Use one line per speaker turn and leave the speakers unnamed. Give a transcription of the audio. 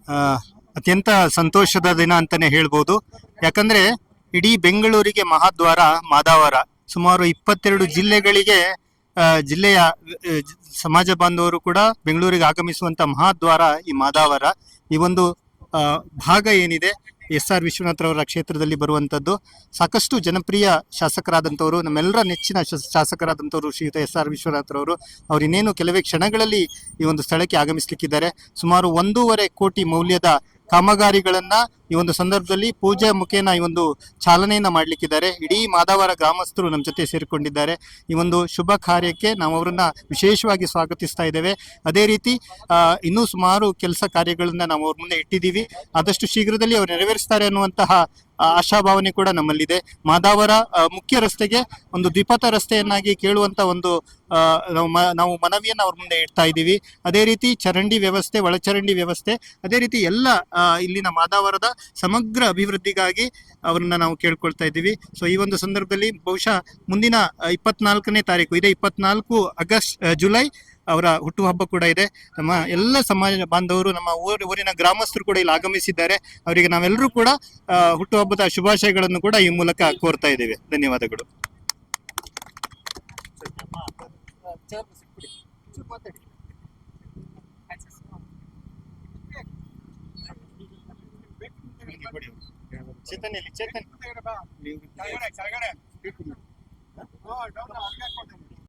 ಆ, ಅತ್ಯಂತ ಸಂತೋಷದ ದಿನ ಅಂತಾನೆ ಹೇಳ್ಬೋದು. ಯಾಕಂದ್ರೆ ಇಡೀ ಬೆಂಗಳೂರಿಗೆ ಮಹಾದ್ವಾರ ಮಾದಾವರ. ಸುಮಾರು 22 ಜಿಲ್ಲೆಗಳಿಗೆ ಜಿಲ್ಲೆಯ ಸಮಾಜ ಬಾಂಧವರು ಕೂಡ ಬೆಂಗಳೂರಿಗೆ ಆಗಮಿಸುವಂತ ಮಹಾದ್ವಾರ ಈ ಮಾದಾವರ. ಈ ಒಂದು ಆ, ಭಾಗ ಏನಿದೆ SR ವಿಶ್ವನಾಥ್ರವರ ಕ್ಷೇತ್ರದಲ್ಲಿ ಬರುವಂತದ್ದು. ಸಾಕಷ್ಟು ಜನಪ್ರಿಯ ಶಾಸಕರಾದಂಥವರು, ನಮ್ಮೆಲ್ಲರ ನೆಚ್ಚಿನ ಶಾಸಕರಾದಂಥವರು ಶ್ರೀಯುತ SR ವಿಶ್ವನಾಥ್ರವರು. ಅವ್ರು ಇನ್ನೇನು ಕೆಲವೇ ಕ್ಷಣಗಳಲ್ಲಿ ಈ ಒಂದು ಸ್ಥಳಕ್ಕೆ ಆಗಮಿಸಲಿಕ್ಕಿದ್ದಾರೆ. ಸುಮಾರು 1.5 ಕೋಟಿ ಮೌಲ್ಯದ ಕಾಮಗಾರಿಗಳನ್ನ ಈ ಒಂದು ಸಂದರ್ಭದಲ್ಲಿ ಪೂಜೆ ಮುಖೇನ ಈ ಒಂದು ಚಾಲನೆಯನ್ನ ಮಾಡ್ಲಿಕ್ಕಿದ್ದಾರೆ. ಇಡೀ ಮಾದಾವರ ಗ್ರಾಮಸ್ಥರು ನಮ್ಮ ಜೊತೆ ಸೇರಿಕೊಂಡಿದ್ದಾರೆ. ಈ ಒಂದು ಶುಭ ಕಾರ್ಯಕ್ಕೆ ನಾವು ಅವರನ್ನ ವಿಶೇಷವಾಗಿ ಸ್ವಾಗತಿಸ್ತಾ ಇದ್ದೇವೆ. ಅದೇ ರೀತಿ ಇನ್ನೂ ಸುಮಾರು ಕೆಲಸ ಕಾರ್ಯಗಳನ್ನ ನಾವು ಅವ್ರ ಮುಂದೆ ಇಟ್ಟಿದ್ದೀವಿ. ಆದಷ್ಟು ಶೀಘ್ರದಲ್ಲಿ ಅವರು ನೆರವೇರಿಸ್ತಾರೆ ಅನ್ನುವಂತಹ ಆಶಾಭಾವನೆ ಕೂಡ ನಮ್ಮಲ್ಲಿದೆ. ಮಾದಾವರ ಮುಖ್ಯ ರಸ್ತೆಗೆ ಒಂದು ದ್ವಿಪಥ ರಸ್ತೆಯನ್ನಾಗಿ ಕೇಳುವಂತ ಒಂದು ನಾವು ಮನವಿಯನ್ನು ಅವ್ರ ಮುಂದೆ ಇಡ್ತಾ ಇದ್ದೀವಿ. ಅದೇ ರೀತಿ ಚರಂಡಿ ವ್ಯವಸ್ಥೆ, ಒಳಚರಂಡಿ ವ್ಯವಸ್ಥೆ, ಅದೇ ರೀತಿ ಎಲ್ಲ ಇಲ್ಲಿನ ಮಾದಾವರದ ಸಮಗ್ರ ಅಭಿವೃದ್ಧಿಗಾಗಿ ಅವ್ರನ್ನ ನಾವು ಕೇಳ್ಕೊಳ್ತಾ ಇದ್ದೀವಿ. ಸೊ ಈ ಒಂದು ಸಂದರ್ಭದಲ್ಲಿ ಬಹುಶಃ ಮುಂದಿನ 24ನೇ ತಾರೀಕು, ಇದೇ 24 ಜುಲೈ ಅವರ ಹುಟ್ಟುಹಬ್ಬ ಕೂಡ ಇದೆ. ನಮ್ಮ ಎಲ್ಲ ಸಮಾಜ ಬಾಂಧವರು, ನಮ್ಮ ಊರಿನ ಗ್ರಾಮಸ್ಥರು ಕೂಡ ಇಲ್ಲಿ ಆಗಮಿಸಿದ್ದಾರೆ. ಅವರಿಗೆ ನಾವೆಲ್ಲರೂ ಕೂಡ ಹುಟ್ಟುಹಬ್ಬದ ಶುಭಾಶಯಗಳನ್ನು ಕೂಡ ಈ ಮೂಲಕ ಕೋರ್ತಾ ಇದ್ದೇವೆ. ಧನ್ಯವಾದಗಳು. ಚೇತನ್